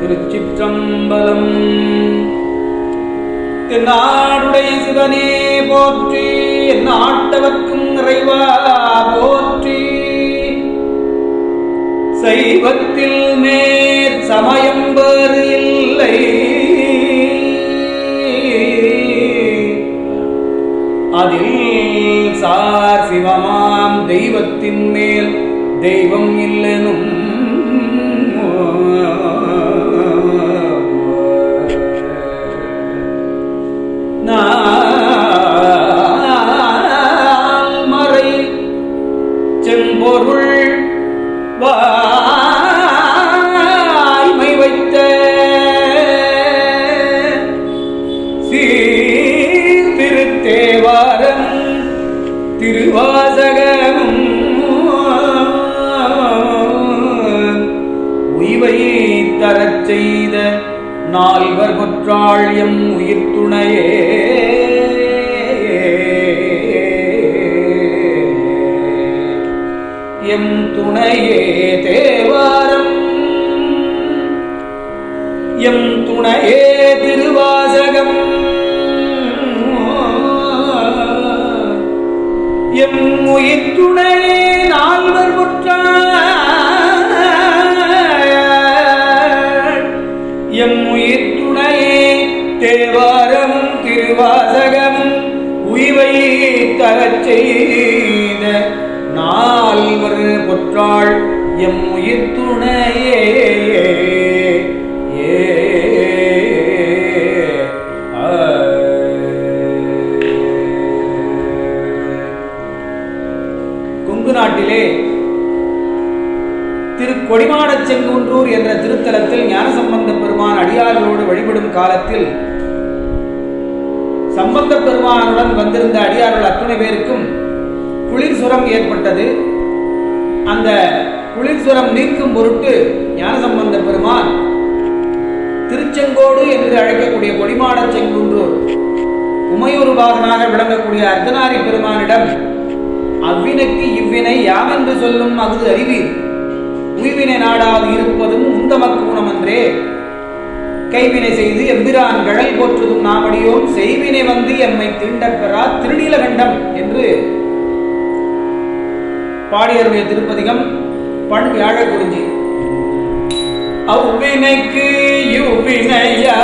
திருச்சிற்றம்பலம். தென்னாடுடைய சிவனே போற்றி, எந்நாட்டவர்க்கும் நிறைவா போற்றி. சைவத்தில் மேற் சமயம் வேறு இல்லை, அதில் சார் சிவமாம் தெய்வத்தின் மேல் தெய்வம் இல்லெனும் மறை செம்பொருள் வாய்மை வைத்த சீர்திருத்தேவாரம் திருவாசகமும் உய்வை தரச் செய்த நால்வர் கொற்றாள்யம் உயிர் துணையே. எம் துணையே தேவாரம், எம் துணையே திருவாசகம், எம் உயிர் துணையே நால்வர் கொற்றாள், எம் உயிர் துணையே தேவாரமும் திருவாசகமும் உய்வை தரச் செய்த நால்வர் பொற்றாள் எம் உயிர் துணையே. கொங்கு நாட்டிலே திரு கொடிமாடச் செங்குன்றூர் என்ற திருத்தலத்தில் ஞானசம்பந்த பெருமான் அடியார்களோடு வழிபடும் காலத்தில் சம்பந்த பெருமானுடன் வந்திருந்த அடியார்கள் அத்துணை பேருக்கும் குளிர் சுரம் ஏற்பட்டது. அந்த குளிர் சுரம் நீக்கும் பொருட்டு ஞானசம்பந்த பெருமான் திருச்செங்கோடு என்று அழைக்கக்கூடிய கொடிமாடச் செங்குன்றூர் உமையூர் பாகனாக விளங்கக்கூடிய அர்த்தநாரி பெருமானிடம் அவ்வினைக்கு இவ்வினை யாமென்று சொல்லும் அகுது அறிவீர், உய்வினை நாடாது இருப்பதும் உந்தமக்கு குணமன்றே, கைவினை செய்து எம்பிரான் கழல் போற்றுதும் நாமடியோம், செய்வினை வந்து எம்மை தீண்டப்பெறா திருநீலகண்டம் என்று பாடியருடைய திருப்பதிகம் பண் வியாழ குறிஞ்சி. அவ்வினைக்கு யுவினையா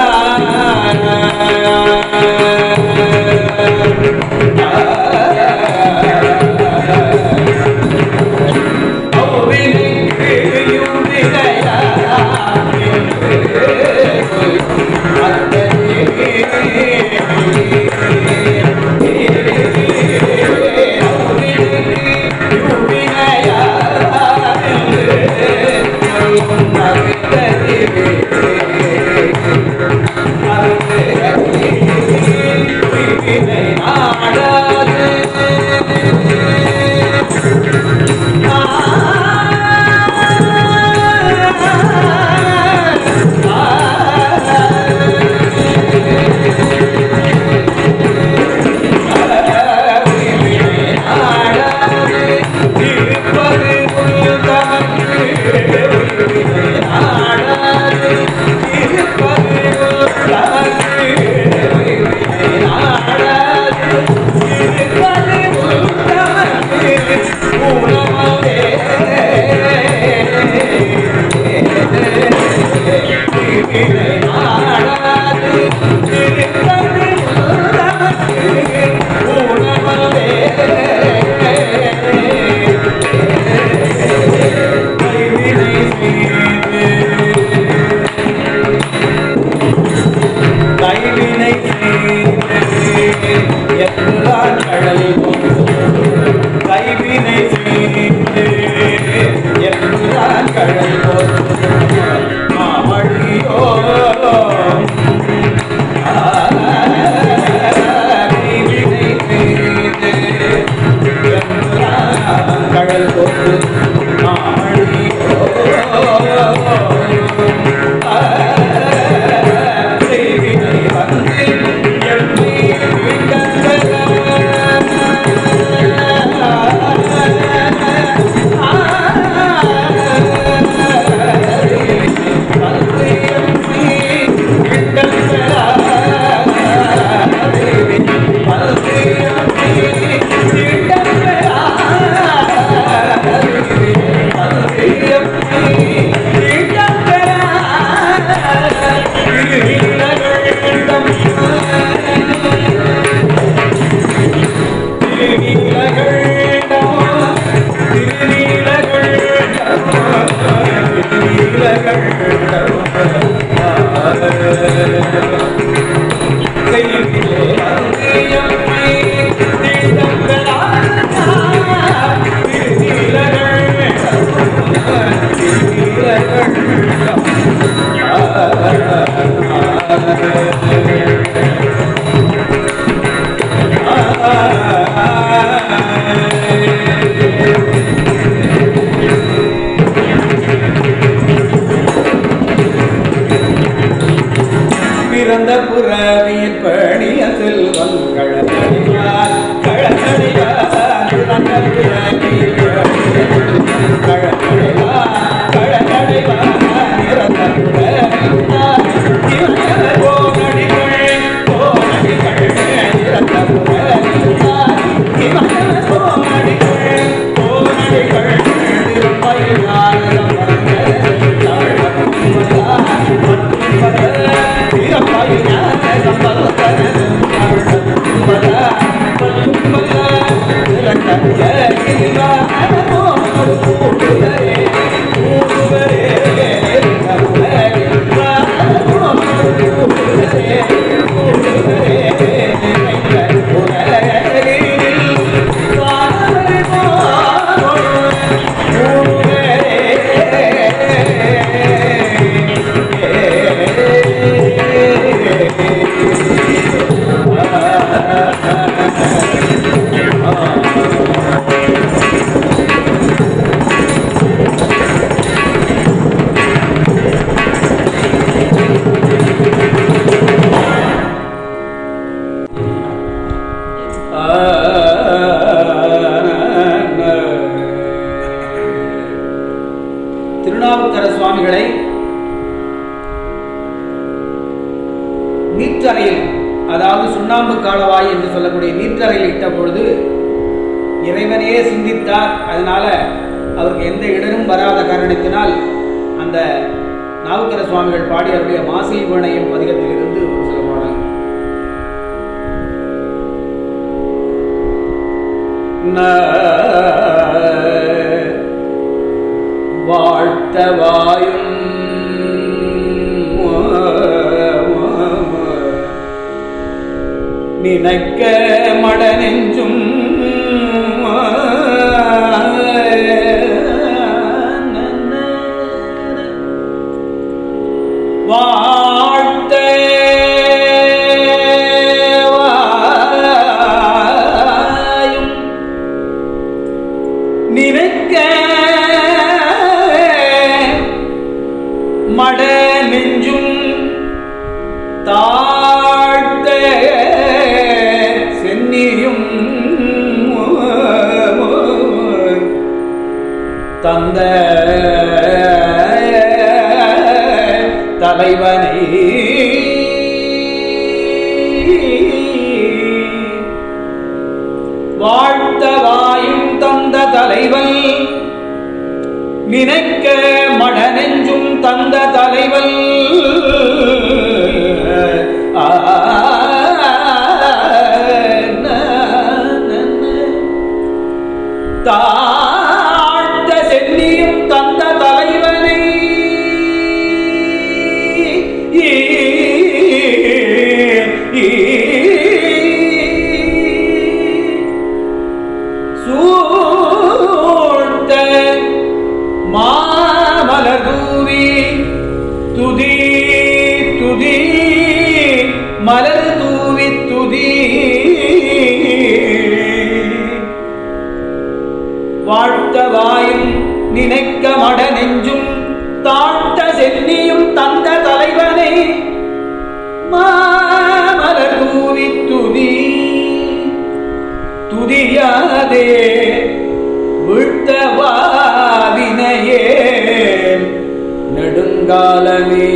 திருநாவுக்கர சுவாமிகளை நீற்றறையில், அதாவது சுண்ணாம்பு காலவாய் என்று சொல்லக்கூடிய நீற்றறையில் இட்ட பொழுது இறைவனையே சிந்தித்தார். அதனால அவருக்கு எந்த இடரும் வராத காரணத்தினால் அந்த நாவுக்கர சுவாமிகள் பாடி அவருடைய மாசில் வீணையும் பதிகத்திலிருந்து ஒரு சில பாடல். வாழ்த்தவாயும் நினைக்க மட நெஞ்சும் வாழ்த்த வாயும் நினைக்க மட நெஞ்சும் தாழ்த்த சென்னியும் தந்த தலைவனை வாழ்த்தவாயும் தந்த தலைவன் நினைக்க மட நெஞ்சும் தந்த தலைவன் தாழ்த்த சென்னியும் தந்த தலைவனை சூழ்த்த மாமலர்தூவி துதி துதி மலர் தூவி துதி வாழ்த்தவாயும் நினைக்க மட நெஞ்சும் தாழ்த்த சென்னியும் தந்த தலைவனை மாமலர் தூவி துதி துதியாதே வீழ்த்தவாவினையே நெடுங்காலமே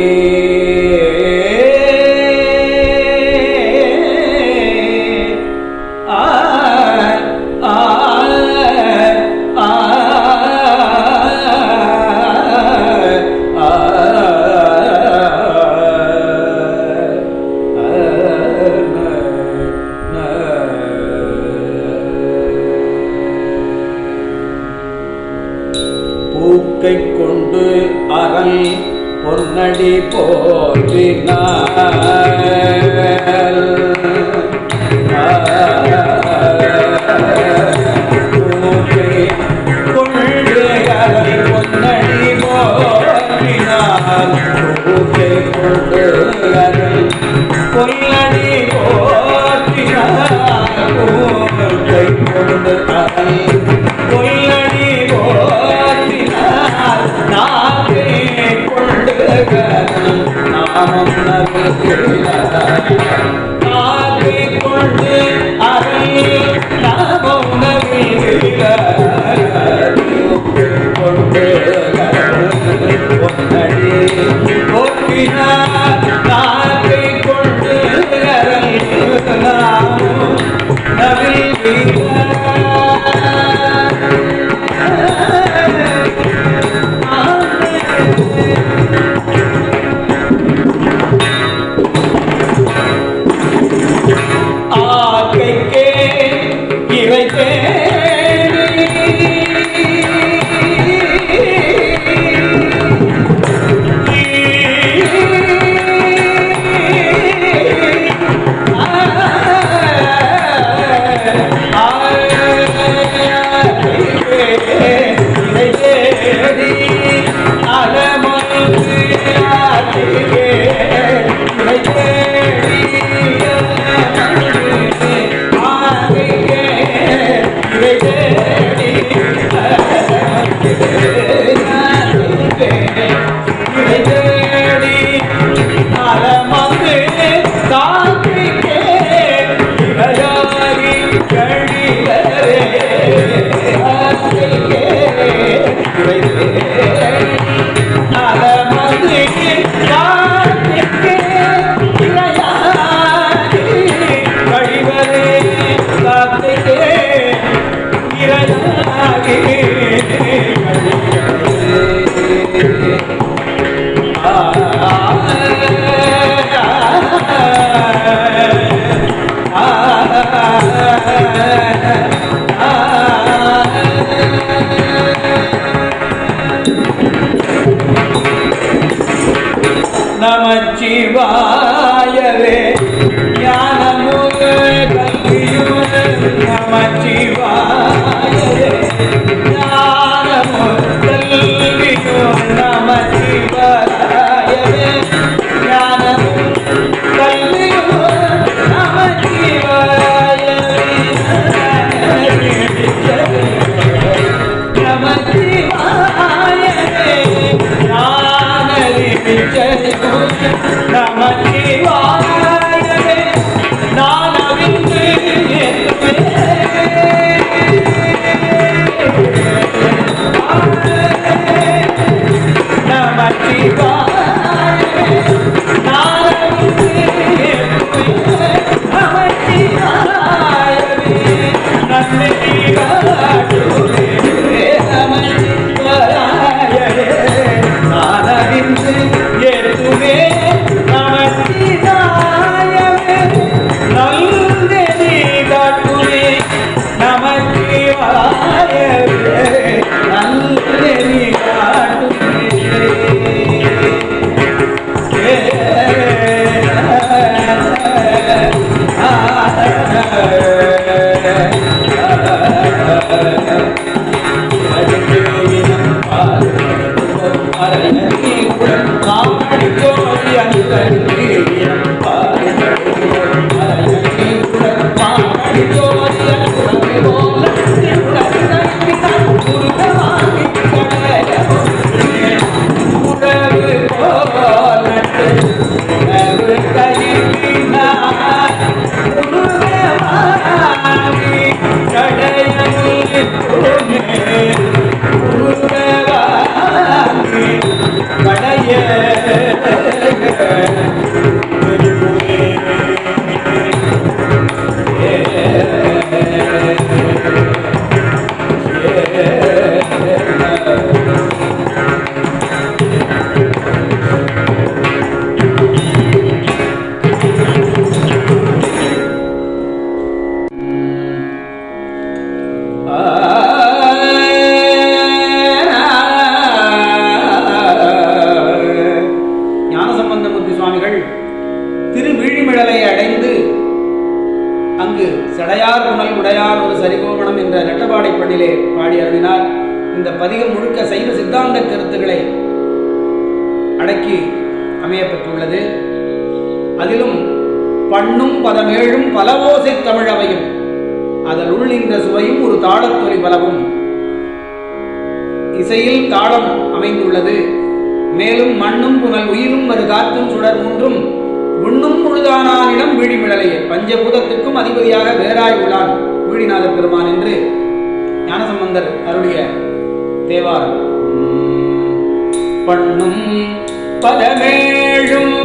பூக்கை கொண்டு அரண் பொன்னடி போற்றினார் பூக்கை கொண்டு அரண் பொன்னடி போற்றினார் பூக்கை கொண்டு அரண் பொன்னடி போற்றினார் பூக்கை கொண்டு அரண் பொன்னடி நாகை கொண்டு நாமம் நாகை கொண்டு அரண் நாமம் கொண்டு பொன்னடி போற்றினார் நாகை கொண்டு அரண் நாமம் நமச்சிவாயவே ஞானமுக கல்வியுட நமச்சிவாயவே ஞானமுக கல்வியுட நமச்சிவாயவே ஞானமுக கல்வியுட நமச்சிவாயவே நமச்சிவாயவே நமச்சிவாயவே நானவிந்து நமச்சிவாயவே நானவிந்து நமச்சிவாயவே நன்மை காட்டுவே நமச்சிவாயவே நானவிந்து ஏற்றுவே நமச்சிவாயவே நல்லெறி காட்டுவே நமச்சிவாயவே நல்லெறி காட்டுவே திருவிழிமிழலை அடைந்து அங்கு சடையார் புனல் உடையார் ஒரு சரிகோமணம் என்ற நட்டபாடை பண்ணிலே பாடி அருளினார். இந்த பதிகம் முழுக்க சைவ சித்தாந்த கருத்துக்களை அடக்கி அமையப்பெற்றுள்ளது. அதிலும் பண்ணும் பதமேழும் பலவோசை தமிழவையும் அதில் உள்ளின்ற சுவையும் ஒரு தாளத்தொலி பலவும் இசையில் தாளம் அமைந்துள்ளது. மேலும் மண்ணும் புனல் உயிரும் ஒரு காற்றும் சுடர் மூன்றும் உண்ணும் முழுதானிடம் வீழிமிழலையே பஞ்சபூதத்துக்கும் அதிபதியாக வேறாய் உள்ளான் வீழிநாத பெருமான் என்று ஞானசம்பந்தர் அருளிய தேவாரம். பண்ணும் பதமேழும்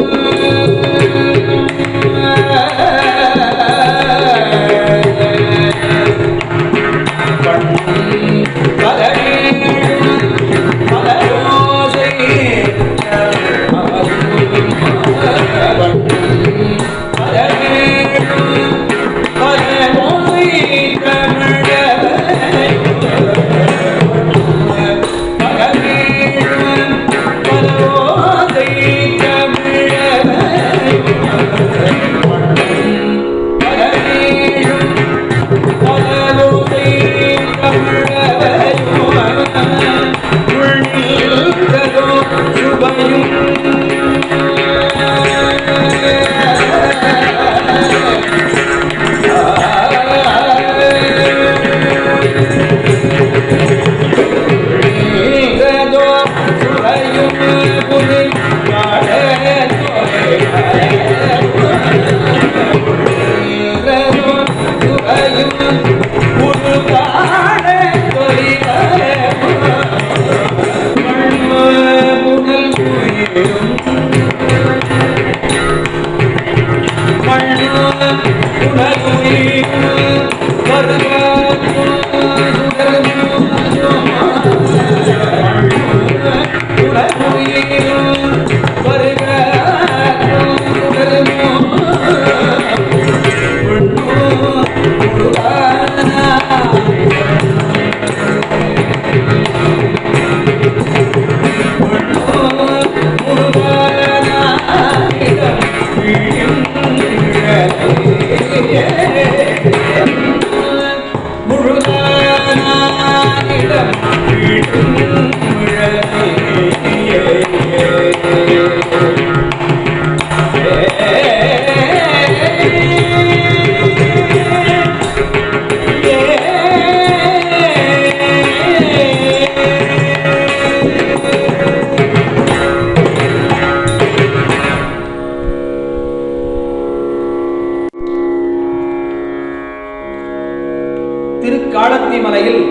திருக்காலத்தி மலையில்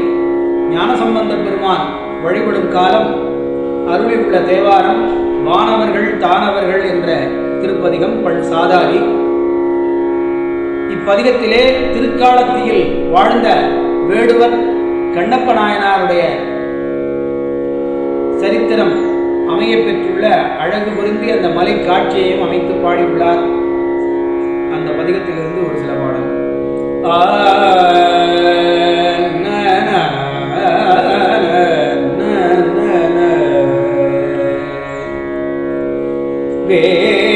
ஞானசம்பந்த பெருமான் வழிபடும் காலம் அருளியுள்ள தேவாரம் வானவர்கள் தானவர்கள் என்ற திருப்பதிகம் பண் சாதாரி. இப்பதிகத்திலே திருக்காலத்தியில் வாழ்ந்த வேடுவர் கண்ணப்ப நாயனாருடைய சரித்திரம் அமைய பெற்றுள்ள அழகு பொருந்தி அந்த மலை காட்சியையும் அமைத்து பாடியுள்ளார். அந்த பதிகத்திலிருந்து ஒரு சில பாடல்.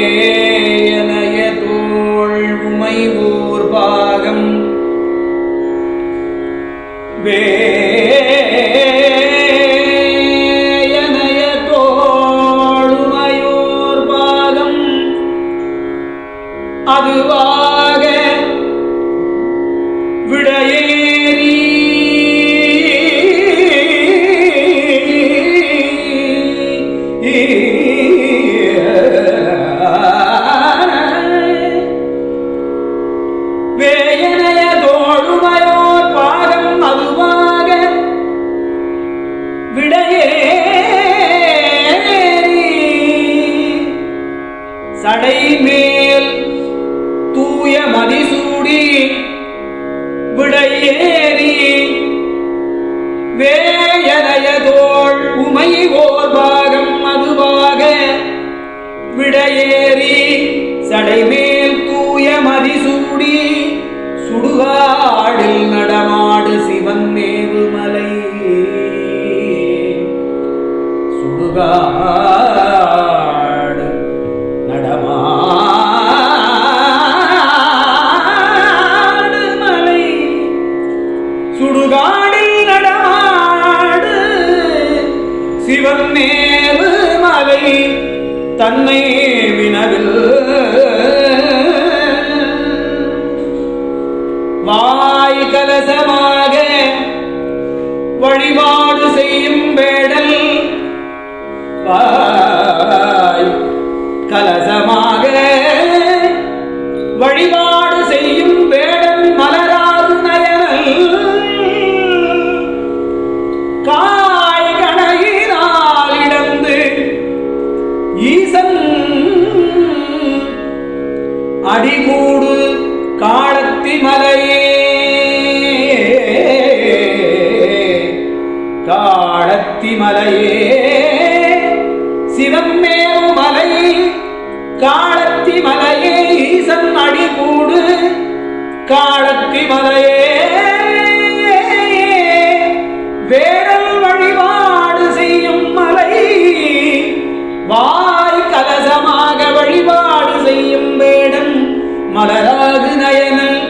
வேயனைய தோள் உமைவோர் பாகம் வேயனைய தோள் உமையோர் பாகம் அதுவாக விடையேறி வேயனைய தோளுமையோர் பாகம் அதுவாக விடையேறி சடைமேல் தூய மதிசூடி விடையேறி வேயனைய தோள் உமைவோர் பாகம் அதுவாக விடையேறி சடைமேல் தூய மதிசூடி சுடுகாடில் நடமாடு சிவன் மேவுமலை சுடுகாடு நடமாடு மலை சுடுகாடில் நடமாடு சிவன் மேவு மலை தன்னை வினவில் வாய் கலசமாக வழிபாடு செய்யும் வேடல் வாய் கலசமாக வழிபாடு செய்யும் வேடல் மலராது நயனல் காய் கணையினால் இடந்து ஈசன் அடிகூடு காலத்தி மலையே காலத்தி மலையே சிவமேவு மலை காலத்தி மலையே ஈசன் அடிகூடு காலத்தி மலையே வேடல் வழிபாடு செய்யும் மலை வாய் கலசமாக வழிபாடு செய்யும் வேடன் மலராது நயனல்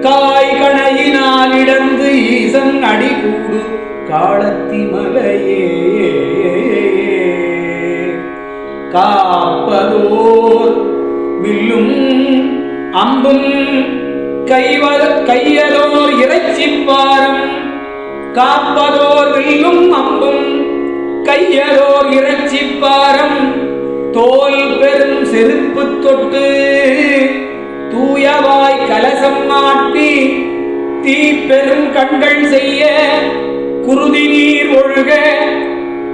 காய் கணையினால் இடந்து ஈசன் அடிகூடு காலத்தி மலையே காப்பதோர் வில்லும் அம்பும் கையலோர் இறைச்சிப்பாரம் காப்பதோர் வில்லும் அம்பும் கையலோர் இறைச்சிப்பாரம் தோல் பெரும் செருப்பு தொட்டு தூயவாய் கலசம் மாட்டி தீ பெரும் கண்கள் செய்ய குருதி நீர் ஒழுக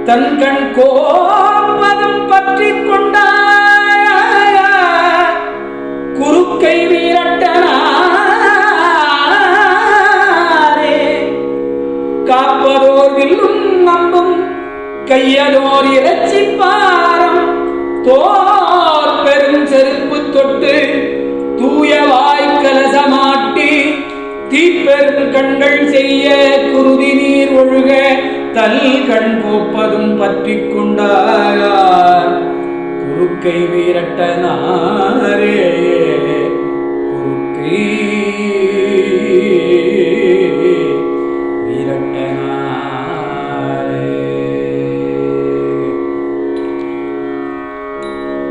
தன் கண் கோபதம் பற்றி கொண்டாய குறுக்கை வீரட்டனாரே காப்பதோர் வில்லும் நம்பும் கையதோர் இறைச்சிப்பாரம் தோ கண்கள் செய்ய குருதி நீர் ஒழுக தல் கண் கோப்பதும் பற்றி கொண்டார் குறுக்கை வீரட்டனாரே குறுக்கை வீரட்டனாரே.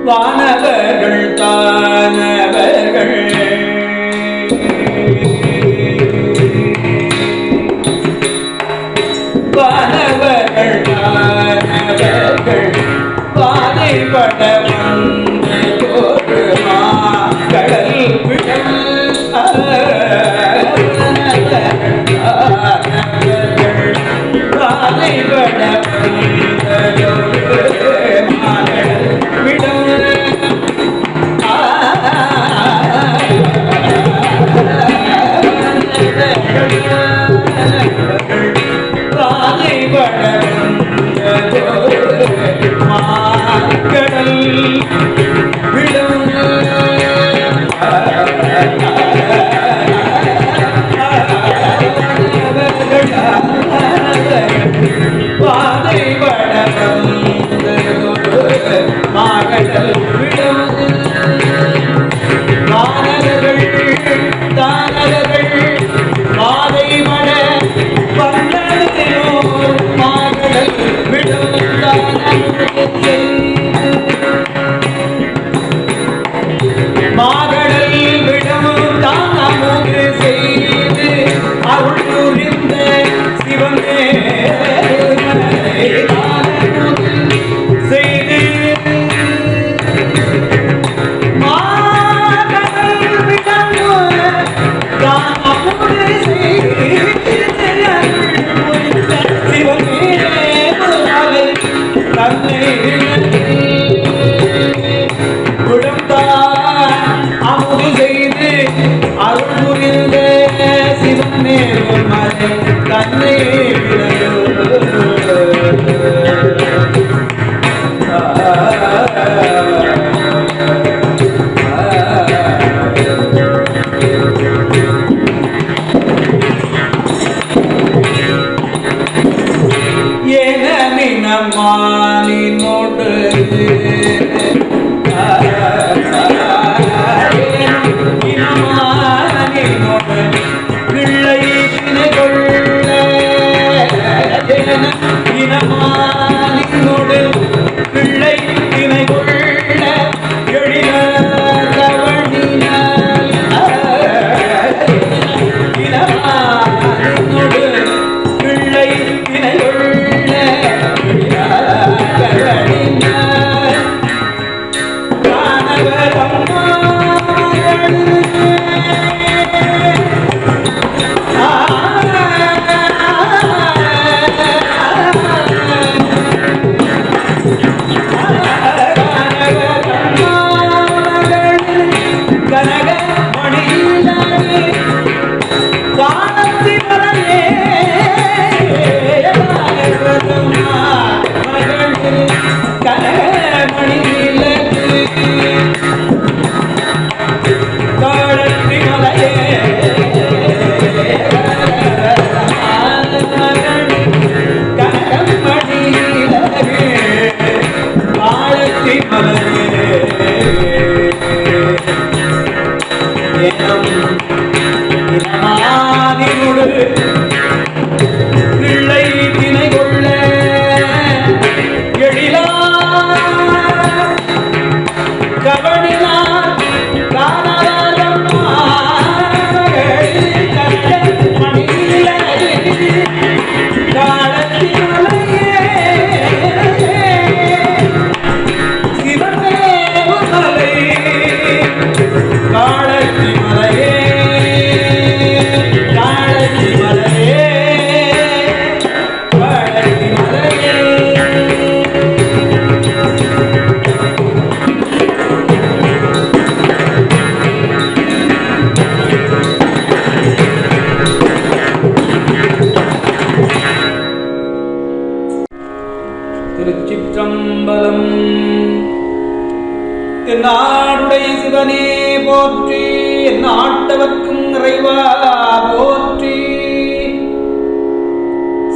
வானவர்கள் தானவர்கள் வானவர்கள் தானவர்கள் பாதைப்பட வந்து தோற்றுமா கடல் விடல் பாதைப்பட திருச்சிற்றம்பலம். நாடுடைய சிவனே போற்றி, நாட்டவர்க்கும் இறைவா போற்றி.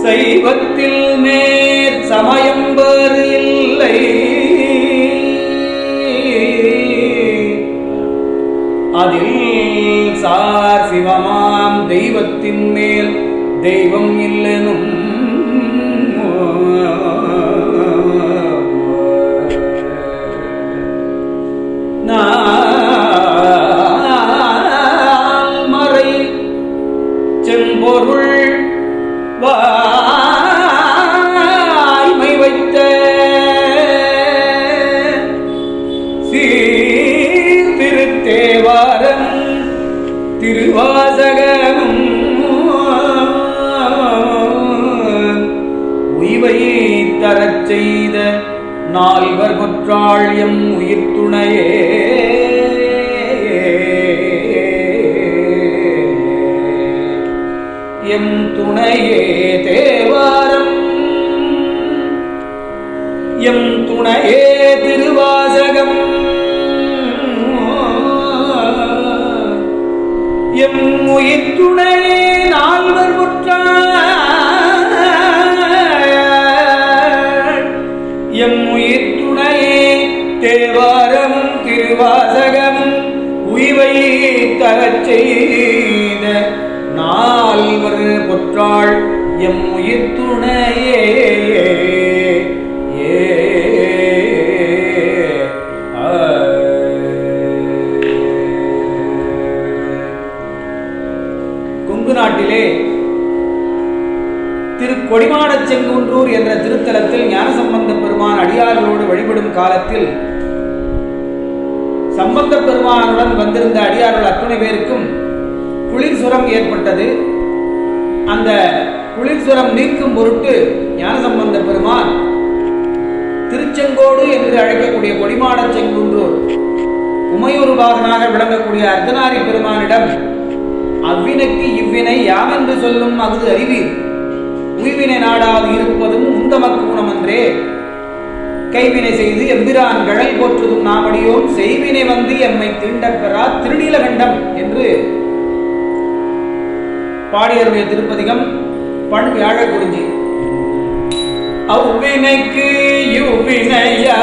சைவத்தில் மேற் சமயம் வேறு இல்லை, அதில் சார் சிவமாம் தெய்வத்தின் மேல் தெய்வம் இல்லெனும் மறை செம்பொருள் வாய்மை வைத்த சீர்திருத்தேவாரம் திருவாசகமும் உய்வை தரச் செய்த நால்வர் கொற்றாள்யம் உயிர் துணையே எம் துணையே தேவாரம் எம் துணையே திருவாசகம் எம் உயிர் துணையே நால்வர் கொற்றாள் எம் உயிர் துணையே தேவாரமும் திருவாசகமும் உய்வை தரச் செய்த நால்வர் பொற்றாள் எம் உயிர் துணையே கொங்கு நாட்டிலே திரு கொடிமாடச் செங்குன்றூர் என்ற திருத்தலத்தில் ஞானசம்பந்த பெருமான் அடியார்களோடு வழிபடும் காலத்தில் சம்பந்த பெருமானுடன் வந்திருந்த அடியார்கள் அத்துணை பேருக்கும் குளிர் சுரம் ஏற்பட்டது. அந்த குளிர் சுரம் நீக்கும் பொருட்டு ஞானசம்பந்த பெருமான் திருச்செங்கோடு என்று அழைக்கக்கூடிய கொடிமாடச் செங்குன்றூர் உமையூர் பாகனாக விளங்கக்கூடிய அர்த்தநாரி பெருமானிடம் அவ்வினைக்கு இவ்வினை யாமென்று சொல்லும் அகுது அறிவீர், உய்வினை நாடாது இருப்பதும் உந்தமக்கு குணமன்றே, கைவினை செய்து எம்பிரான் கழல் போற்றுதும் நாமடியோம் செய்வினை வந்து எம்மை தீண்டப் பெறா திருநீலகண்டம் என்று பாடியருடைய திருப்பதிகம் பண் வியாழ குறிஞ்சி. அவ்வினைக்கு யுவினையா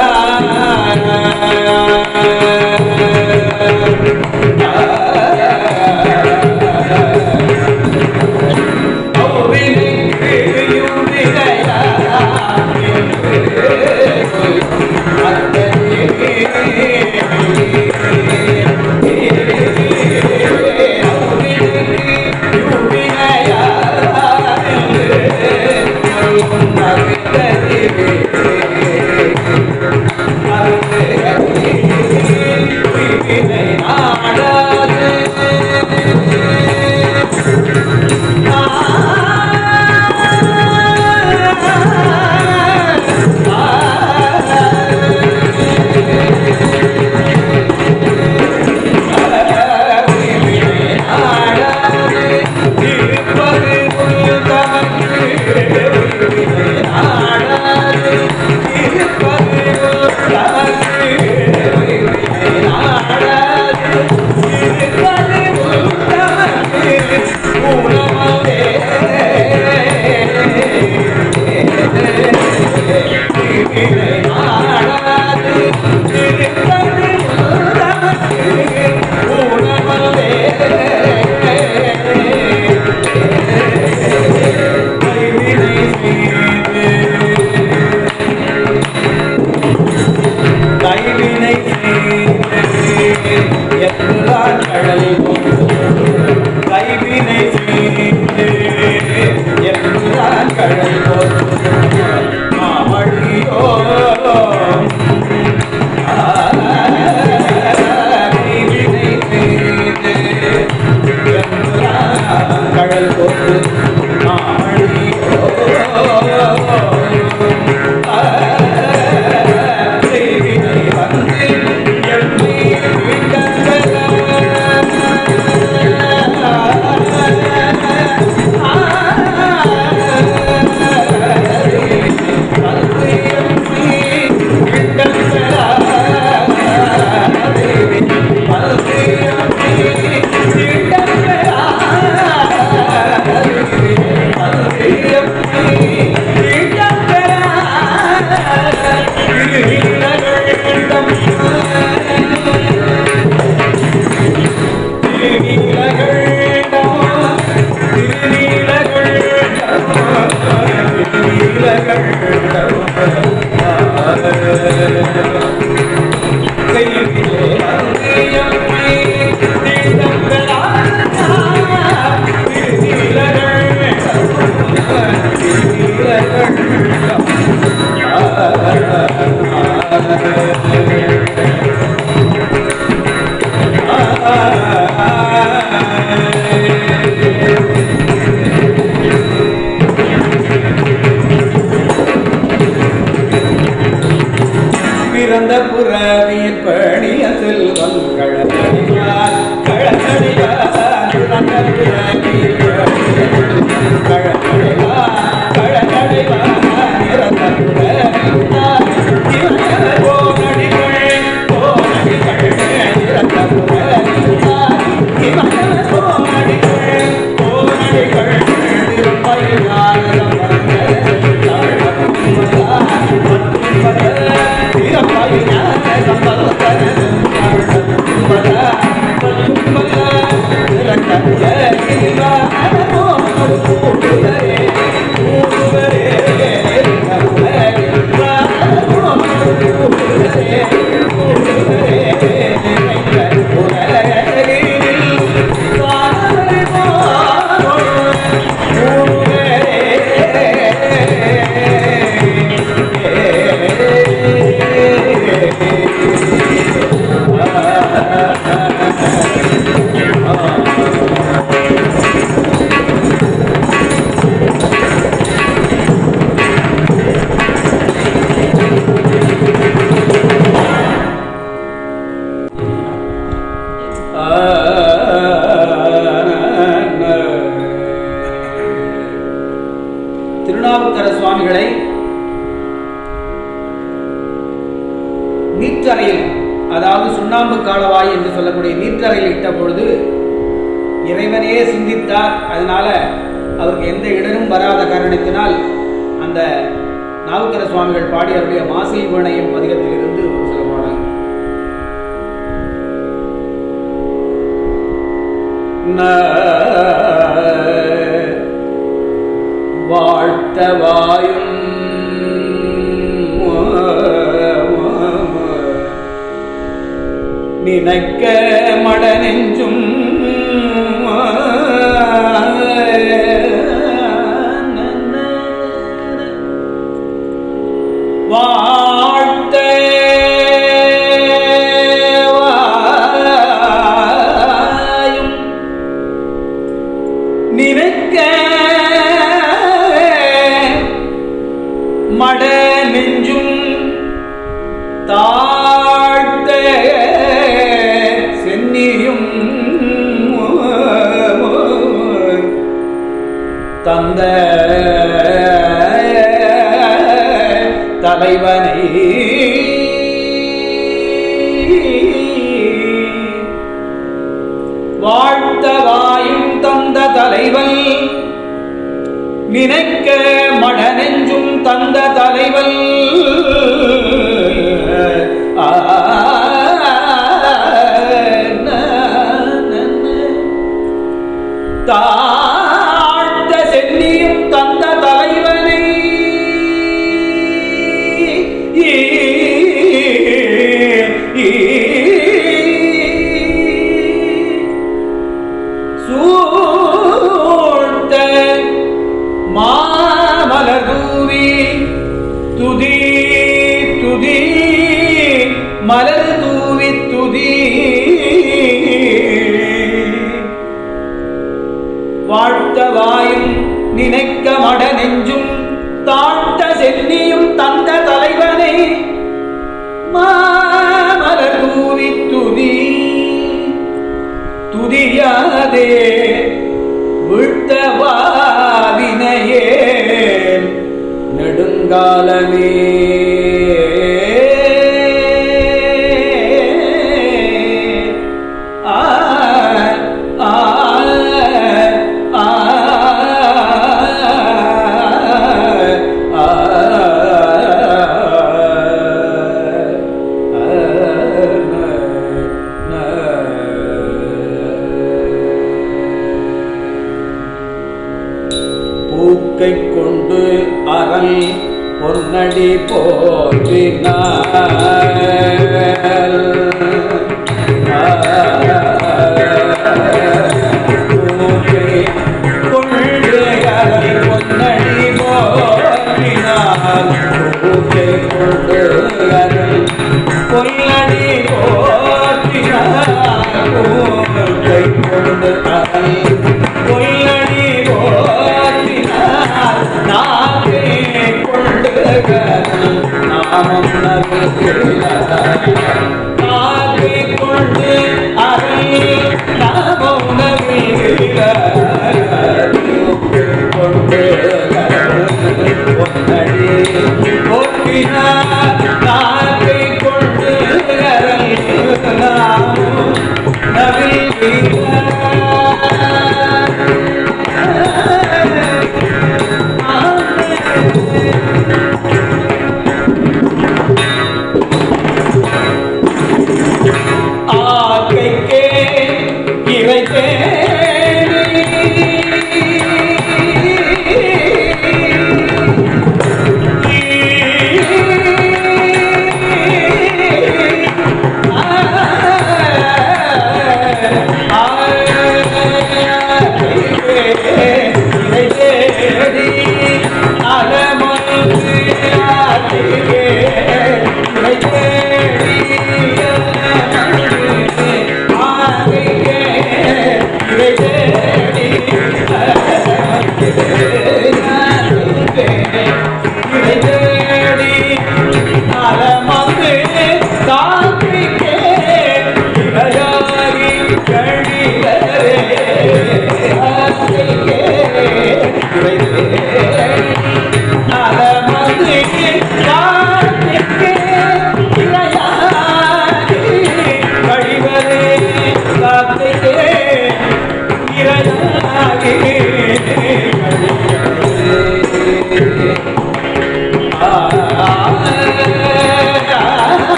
பிறந்த புறவியின் பணிய செல்வம் கழகடிவார் கழகடிவார் பிறந்த புறவியின் பணிய செல்வம் கழகடிவார் கழகடிவார் பிறந்த புறவியார் கோனடிகள் கோனடிகள் பிறந்த புறவியார் கோனடிகள் கோனடிகள் திருப்பையார் திருநாவுக்கர சுவாமிகளை நீற்றறையில், அதாவது சுண்ணாம்பு காலவாய் என்று சொல்லக்கூடிய நீற்றறையில் இட்ட பொழுது இறைவனே சிந்தித்தார். அதனால அவருக்கு எந்த இடரும் வராத காரணத்தினால் அந்த நாவுக்கர சுவாமிகள் பாடி அவருடைய மாசில் வீணையும் பதிகத்திலிருந்து ஒரு சில பாடல். வாழ்த்தவாயும் நினைக்க மட நெஞ்சும் வாழ்த்த வாயும் நினைக்க மட நெஞ்சும் தாழ்த்த சென்னியும் தந்த தலைவனை வாழ்த்தவாயும் தந்த தலைவன் நினைக்க மட நெஞ்சும் தந்த தலைவன் தாழ்த்த சென்னியும் தந்த தலைவனை சூழ்த்த மாமலர் தூவி துதி துதி மலர் தூவி துதி வாழ்த்தவாயும் நினைக்க மட நெஞ்சும் தாழ்த்த சென்னியும் தந்த தலைவனை மாமலர் தூவி துதி துதியாதே வீழ்த்தவாவினையே நெடுங்காலமே பூக்கை கொண்டு அரண் பொன்னடி போற்றினார் பூக்கை கொண்டு அரண் பொன்னடி போற்றினார் பூக்கை கொண்டு அரண் கொல்லடி போற்றினார் கை கொண்டு கொல்லடி போற்றினார் நாகை கொண்டு நாமம் நாகை கொண்டு அரை நாமம் கொண்டு பொன்னடி போற்றினார் நாகை கொண்டு அரை நாமம் ஆக்கைக்கே இவை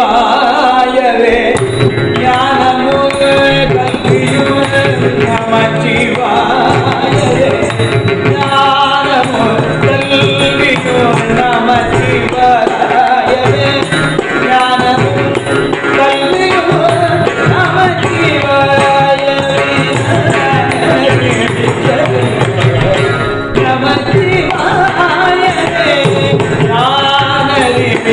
நமச்சிவாயவே ஞானமுக கல்வியுட நமச்சிவாயவே ஞானமுக கல்வியோ நமச்சிவாயவே ஞானமுக கல்வியோ நமச்சிவாயவே நமச்சிவாயவே நமச்சிவாயவே நானவிந்து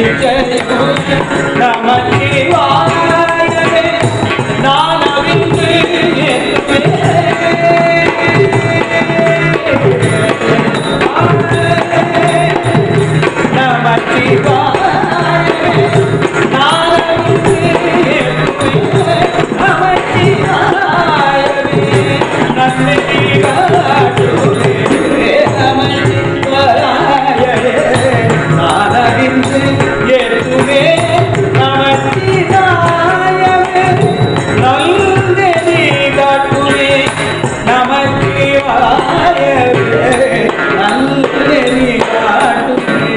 நமச்சிவாயவே நானவிந்து நமச்சிவாயவே நன்மை காட்டுவே நமச்சிவாயவே நானவிந்து ஏற்றுவே நமச்சிவாயவே நல்லெறி காட்டுவே நமச்சிவாயவே நல்லெறி காட்டுவே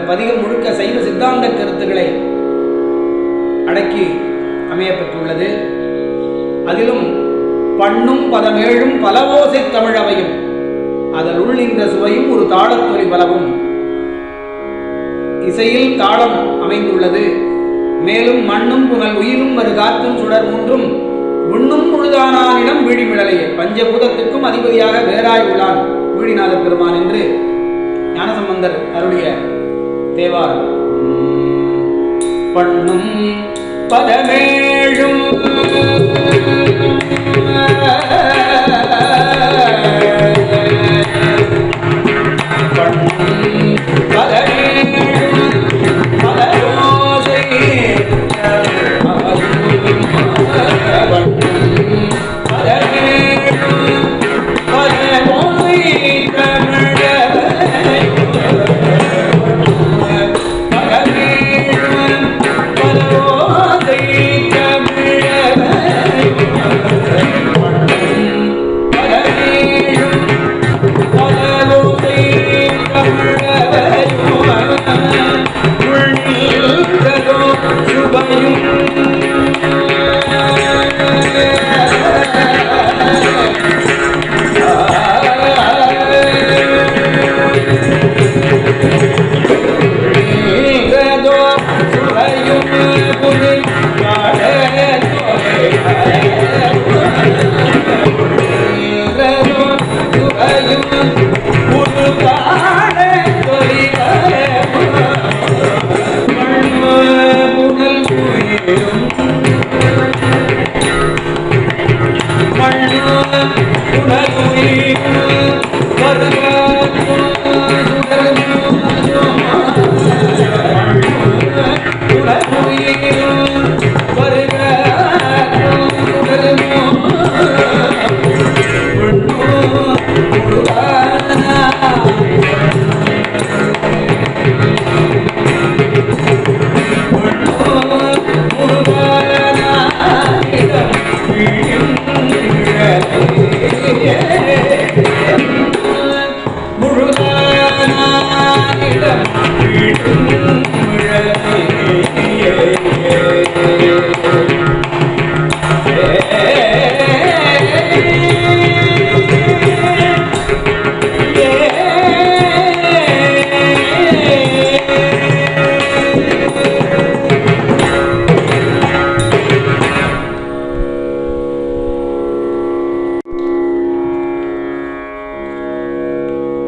பதிகம் முழுக்க சைவ சித்தாந்த கருத்துக்களை அடக்கி அமையப்பெற்றுள்ளது. அதிலும் பண்ணும் பதமேழும் பலவோசை தமிழவையும் அதல் உள்ளின்ற சுவையும் ஒரு தாளத்தொலி பலவும். இசையில் தாளம் அமைந்துள்ளது. மேலும் மண்ணும் புனல் உயிரும் ஒரு காற்றும் சுடர் மூன்றும் உண்ணும் முழுதானிடம் வீழிமிழலையே பஞ்சபூதத்துக்கும் அதிபதியாக வேறாய் உள்ளான் வீழிநாத பெருமான் என்று ஞானசம்பந்தர் அருளிய தேவாரம். பண்ணும் பதமேழும்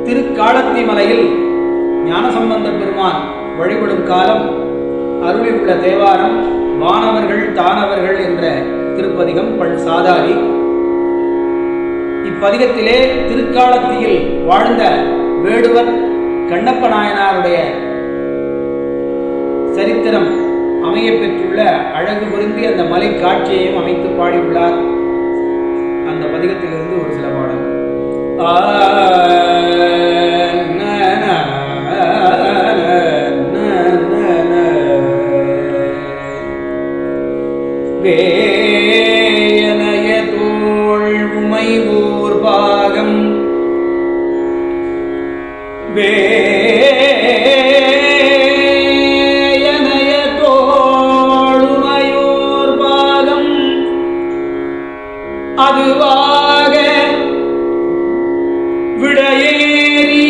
திருக்காலத்தி மலையில் ஞானசம்பந்த பெருமான் வழிபடும் காலம் அருளியுள்ள தேவாரம் வானவர்கள் தானவர்கள் என்ற திருப்பதிகம் பண் சாதாரி. இப்பதிகத்திலே திருக்காலத்தியில் வாழ்ந்த வேடுவர் கண்ணப்ப நாயனாருடைய சரித்திரம் அமைய பெற்றுள்ள அழகு பொருந்தி அந்த மலை காட்சியையும் அமைத்து பாடியுள்ளார். அந்த பதிகத்திலிருந்து ஒரு சில பாடல். வேயனைய தோள் உமைவோர் பாகம் வேயனைய தோள் உமையோர் பாகம் அதுவாக விடையேறி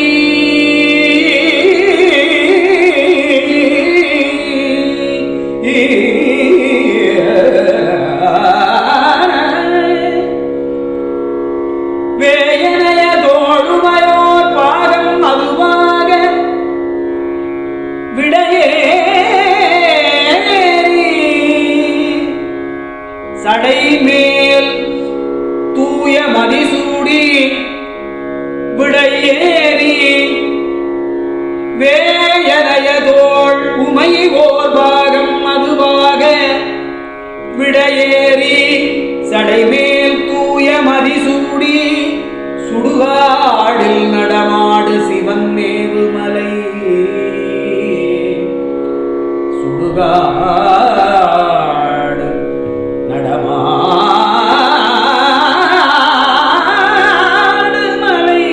வேயனைய தோளுமையோர் பாகம் அதுவாக விடையேறி சடை மேல் தூய மதிசூடி விடையேறி வேயனைய தோள் உமைவோர் பாகம் அதுவாக விடையேறி சடைமேல் தூய மதிசூடி சுடுகாடில் நடமாடு சிவன் மேவுமலை சுடுகாடு நடமாடு மலை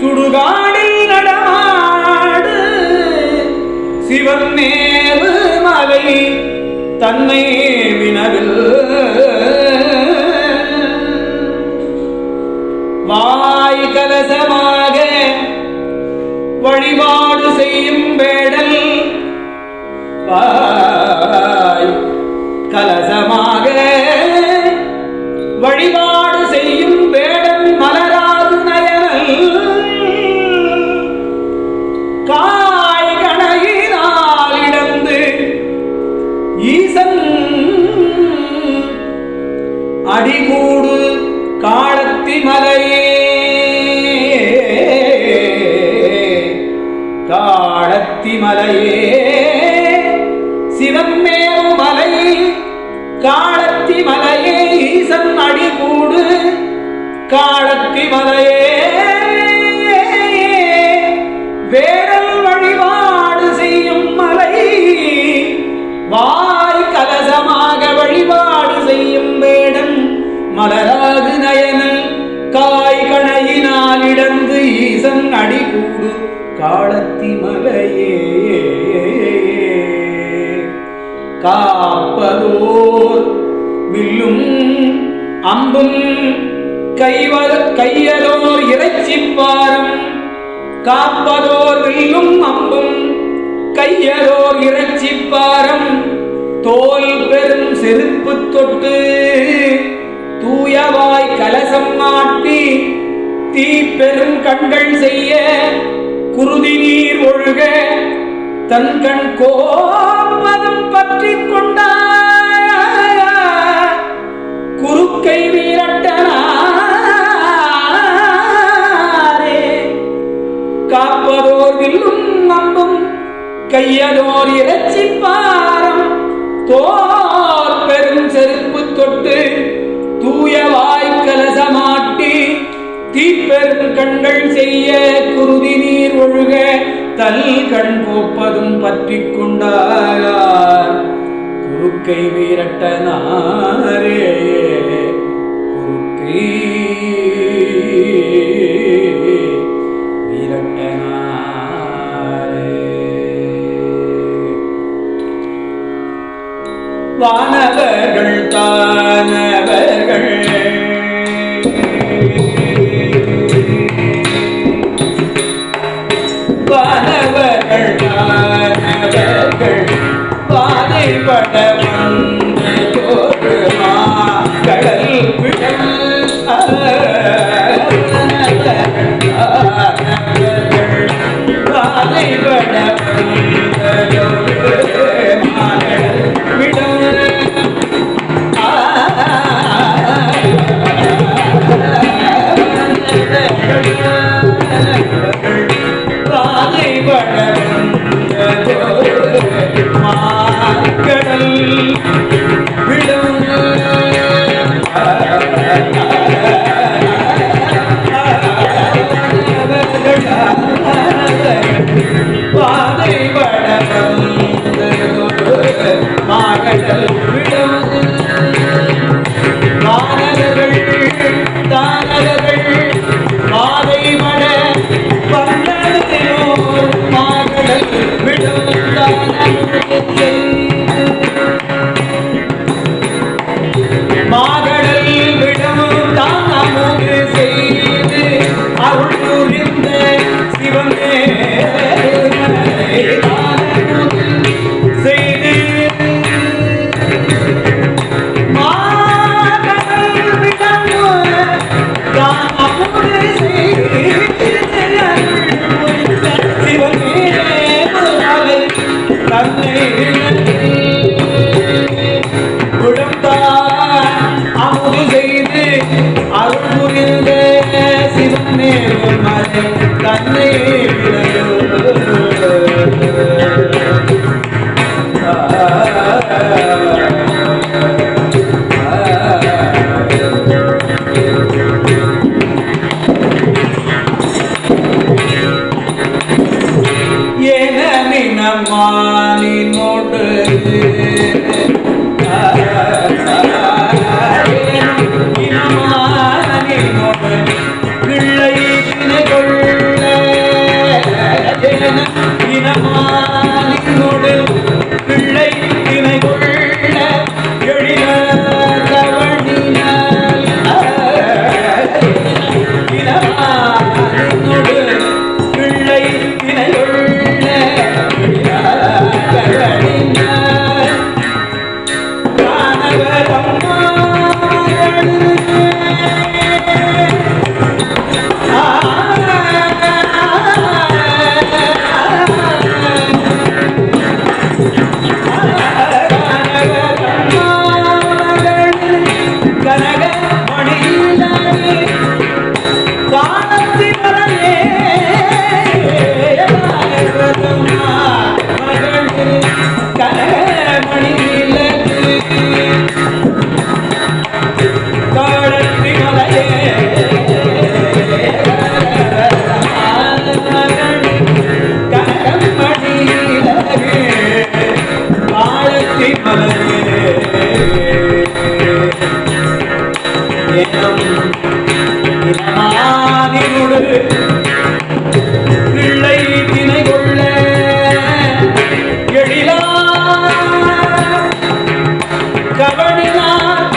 சுடுகாடில் நடமாடு சிவன் மேவுமலை தன்னை வினவில் வழிபாடு செய்யும் வேடல் வாய் கலசமாக வழிபாடு செய்யும் வேடன் மலராது நயனல் காய் கணையினால் இடந்து ஈசன் அடிகூடு காளத்தி மலையே காளத்தி மலையே சிவமேவு மலை காளத்தி மலையே ஈசன் அடிகூடு காளத்தி மலையே வேடல் வழிபாடு செய்யும் மலை வாய் கலசமாக வழிபாடு செய்யும் வேடன் மலராது நயனல் காய் கணையினால் இடந்து ஈசன் அடிகூடு காளத்தி மலையே காப்பதோர் வில்லும் அம்பும் கையலோர் இறைச்சிப்பாரம் காப்பதோர் வில்லும் அம்பும் கையலோர் இறைச்சிப்பாரம் தோல் பெரும் செருப்பு தொட்டு தூயவாய் கலசம் மாட்டி தீ பெரும் கண்கள் செய்ய குருதி நீர் ஒழுக தன் கண் கோபதம் பற்றி கொண்டாய குறுக்கை வீரட்டனாரே காப்பதோர் வில்லும் நம்பும் கையதோர் இறைச்சிப்பாரம் தோல் பெரும் செருப்பு தொட்டு தூய வாய்க்கலசமாட்டி தீப்பெரும் கண்கள் செய்ய குருதி நீர் ஒழுக தல் கண் கோப்பதும் பற்றி கொண்டார் குறுக்கை வீரட்டனாரே குறுக்கை வீரட்டனாரே வானவர்கள் தானவர்கள் வானவர்கள் தானவர்கள் பாதைப்பட கடல் விடல் பாதைப்பட கடல் விடும் பிள்ளை தினை கொள்ள எழிலா கவனினார்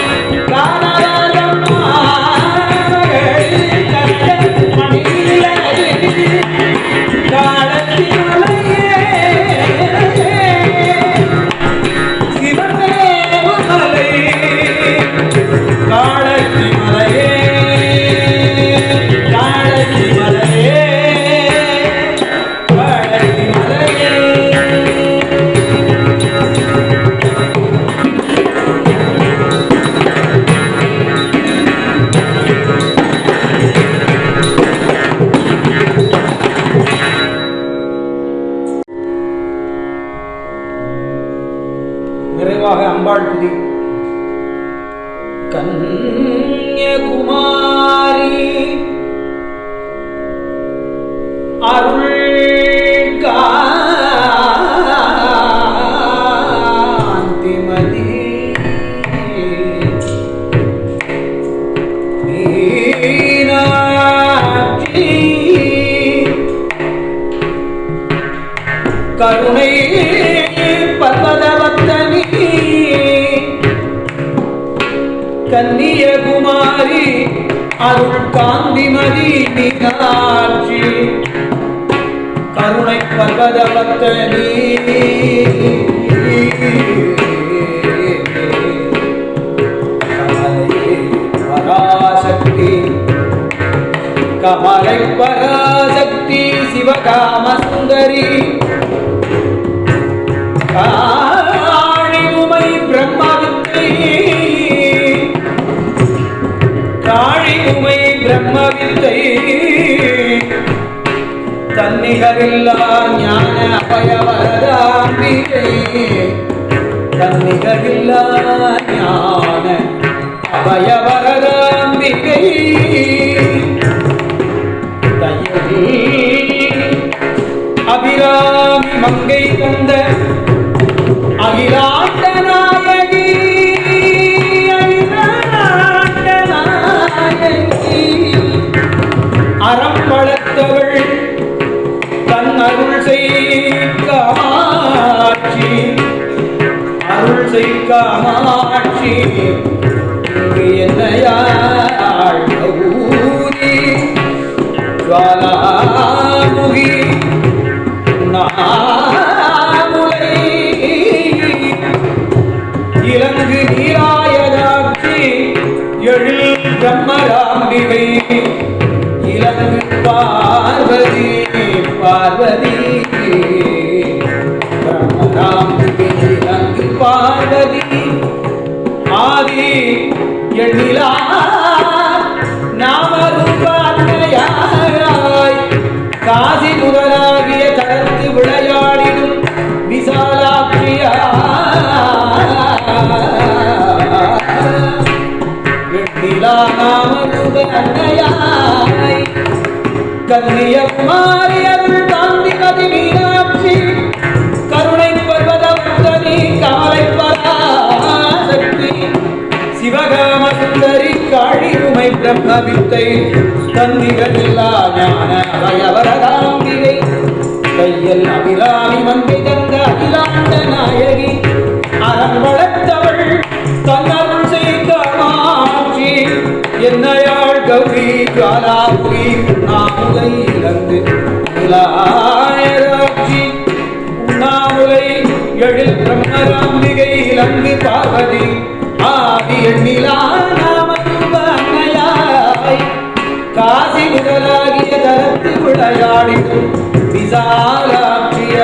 நிறைவாக அம்பாள் துதி. கன்யகுமாரி அருள் காந்திமதி மீனாட்சி கருணை பர்வதவத்தனி கன்னியகுமாரி அருள் காந்திமதி மீனாட்சி கருணை பர்வதவத்தனி பராசக்தி கமலை பராசக்தி சிவகாம சுந்தரி காளி உமை பிரம்மவித்தை காளி உமை பிரம்மவித்தை தன்னிகரில்லா ஞான அபயவரதாம்பிகை தன்னிகரில்லா ஞான அபயவரதாம்பிகை அபிராமி மங்கை தந்த அகிலாண்ட நாயகி அகிலாண்ட நாயகி அறம் வளர்த்தவள் தன் அருள் செய்காமாட்சி அருள் செய்காமாட்சி இங்கு என்னையாள் கௌரி ஜுவாலாமுகி நாமுலை இலங்கு நீராயதாட்சி எழில் பிரம்மராம்பிகை இலங்கு பார்வதி பார்வதி பிரம்மராம்பிகை இலங்கு பார்வதி ஆதி எண்ணிலா நாமரூபான்மையாய் காசி முதலாகிய தரத்து விளையாடிடும் விசாலாட்சியா எண்ணிலா நாமரூப அன்னையாய் கன்னியகுமாரி அருள் காந்திமதி மீனாட்சி கருணை பர்வதவத்தனி கமலை பராசக்தி சிவகாம சுந்தரி காளி உமை பிரம்மவித்தை தன்னிகரில்லா ஞான அபயவரதாம்பிகை கையில் அபிராமி மங்கை தந்த அகிலாண்ட நாயகி அறம் வளர்த்தவள் தன்னருள் செய்காமாட்சி என்னையாள் கௌரி ஜுவாலாபுரி உண்ணாமுலை இலங்கு இலாயராட்சி உண்ணாமுலை எழில் பிரம்மராம்பிகை இலங்கு பார்வதி ஆதி எண்ணிலா நாமரூப அன்னையாய் காசி முதலாகிய தரத்து விளையாடிடும் விசாலாட்சிய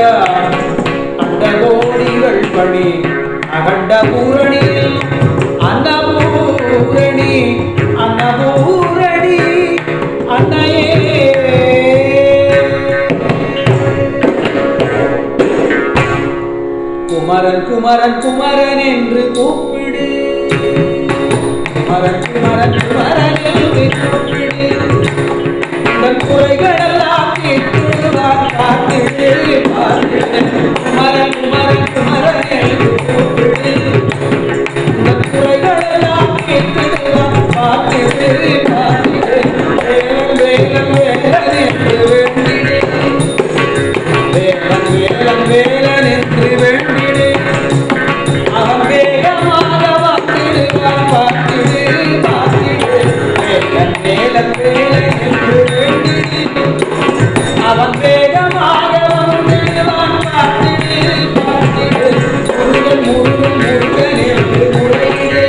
அண்டகோடிகள் பணி அகண்ட பூரணியில் அன்னபூரணி அன்னபூரணி அன்னையே குமரன் குமரன் குமரன் என்று கூப்பிடு குமரன் குமரன் குமரன் என்று கூப்பிடு தன் குறைகளெல்லாம் தீர்த்து பார்த்திடு வேலன் வேலன் வேலன் என்று வேண்டிடு வேலன் வேலன் வேலன் என்று வேண்டிடு அவன் வேகமாக வந்திடுவான் பார்த்திடு பார்த்திடு வேலன் வேலன் வேலன் என்று வேண்டிடு அவன் வேகமாக வந்திடுவான் பார்த்திடு பார்த்திடு முருகன் முருகன் முருகன் என்று முறையிடு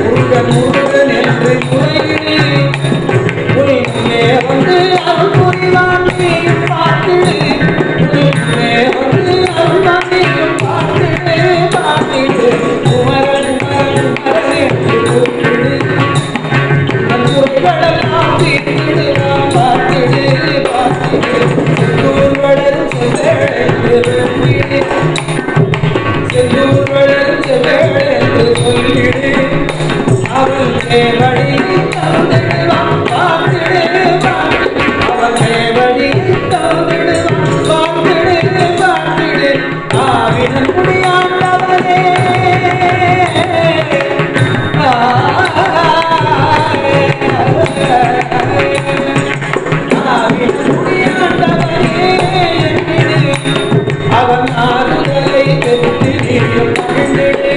முருகன் முருகன் என்று முறையிடு உன்னை வந்து அவள் புரிவான் நீயும் பார்த்திடு உன்னை வந்து அவள் மண்ணியும் பார்த்திடு பார்த்திடு குமரன் குமரன் குமரன் என்று கூப்பிடு உன் குறைகளெல்லாம் தீர்த்திடுவான் பார்த்திடு பார்த்திடு செந்தூர் வளரும் செவ்வேள் என்று வேண்டிடு செந்தூர் வளரும் செவ்வேள் என்று சொல்லிடு அவள் சேவடியை தந்திடுவான் பார்த்திடு பார்த்திடு அவள் சேவடியை தந்திடுவான் பார்த்திடு பார்த்திடு ஆவினன் முடியாண்டவனே அவன் ஆறுதலை பெற்று நீயும் மகிழ்ந்திடு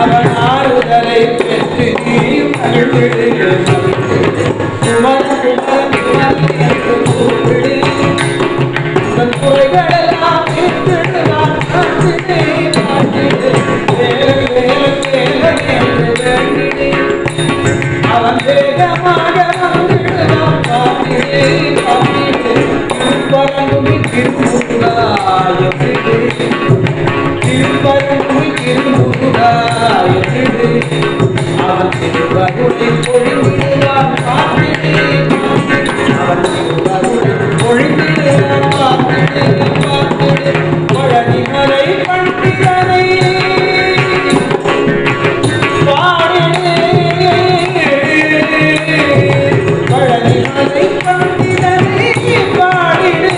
அவன் ஆறுதலை பெற்று நீயும் மகிழ்ந்திடு குமரன் குமரன் குமரன் என்று கூப்பிடு உன் குறைகளெல்லாம் தீர்த்திடுவான் பார்த்திடு பார்த்திடு வேலன் வேலன் வேலன் என்று வேண்டிடு அவன் வேகமாக வந்திடுவான் பார்த்திடு பார்த்திடு திருப்பரங்குமி திருமுருகாயத்திடு திருப்பரங்குமி திருமுருகாயத்திடு அவன் திருவருளை பொழிந்திடுவான் பார்த்திடு அவன் திருவருளை பொழிந்திடுவான் பார்த்திடு பார்த்திடு பழனிமலை பண்டிதனை பழனிமலை பண்டிதனை பாடிடு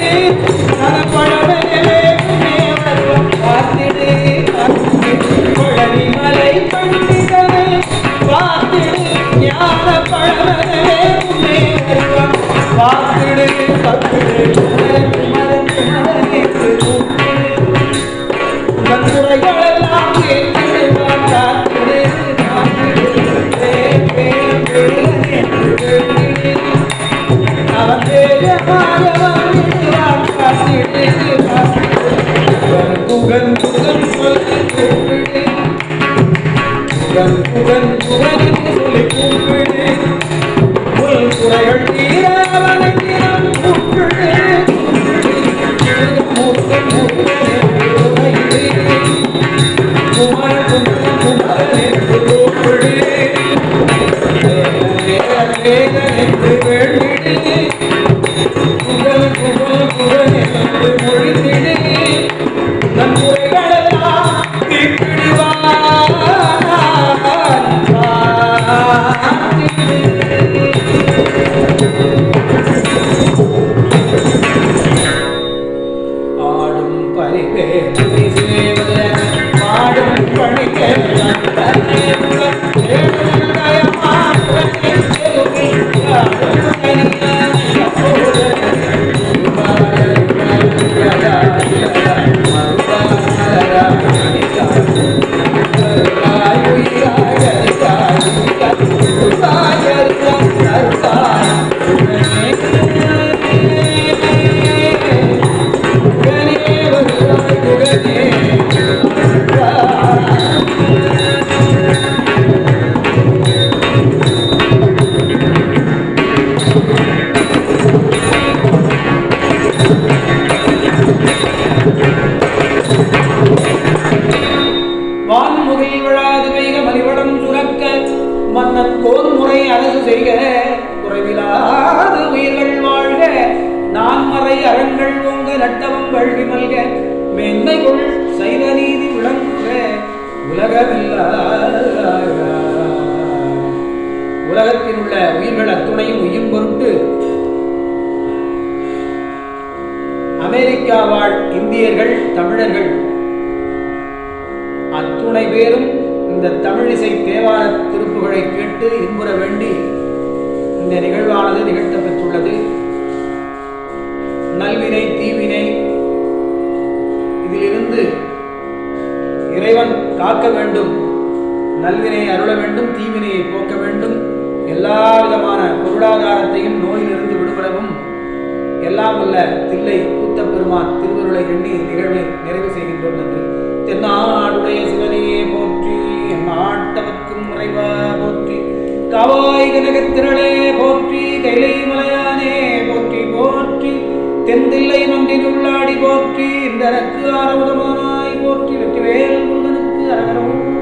பார்த்திடு பழனிமலை பண்டிதனை பார்த்திடு ஞான பழமனே உன்னை பார்த்திடு பார்த்திடு குமரன் குமரன் குமரன் என்று கூப்பிடு உன் குறைகளெல்லாம் கேட்டிடுவான் பார்த்திடு பார்த்திடு வேல் வேல் வேலன் என்று வேண்டிடு அவன் வேகமாக வந்திடுவான் பார்த்திடு பார்த்திடு குகன் குகன் சொல்லி கூப்பிடு குகன் குகன் குகன் என்று சொல்லி கூப்பிடு உன் குறைகள் தீர அவனை தினம் கூப்பிடு முருகன் முருகன் என்று உரையிடு குமரன் குமரன் குமரன் என்று கூப்பிடு வேலன் வேலன் என்று வேண்டிடு குகன் குகன் குகன் என்று மொழிந்திடு நன் குறைகளெல்லாம் தீர்த்திடுவான் பார்த்திடு ஆடும் பரிவேலனை சேவலன் பாடும் பணிகேளன் தன்னேமுகன் சேவலன் தயமாற்றனை செலுவில் யாடும் தனியன் அப்போதன் மன்னன் கோன்முறை அரசு செய்க குறைவிலாது உயிர்கள் வாழ்க நான்மறை அரண்கள் ஓங்க நட்டவம் வழ்வி மல்க மென்மைகுள் சைவ நீதி விளங்குக உலகத்தில் உள்ள உயிர்கள் அத்துணையும் உயிர் பொருட்டு அமெரிக்கா வாழ் இந்தியர்கள் தமிழர்கள் அத்துணை பேரும் இந்த இந்த தமிழிசை தேவார திருப்புகளை கேட்டு இன்புற வேண்டி இந்த நிகழ்வானது நிகழ்த்த பெற்றுள்ளது. நல்வினை தீவினை இதிலிருந்து இறைவன் காக்க வேண்டும், நல்வினை அருள வேண்டும், தீவினையை போக்க வேண்டும், எல்லா விதமான பொருளாதாரத்தையும் நோயிலிருந்து விடுபடவும் எல்லாம் வல்ல தில்லை கூத்த பெருமான் திருவருளை எண்ணி நிகழ்வை நிறைவு செய்கின்றோம். நன்றி. தென்னாடுடைய சிவனையே போற்றி, நாட்டவர்க்கும் முறைவா போற்றி, காவாய் கனகத்திரளே போற்றி, கைலை மலையானே போற்றி போற்றி, தென்தில்லை மன்றில் உள்ளாடி போற்றி, இந்த ஆரமுதமானாய் போற்றி, வெற்றிவேல் முருகனுக்கு அரகரமும்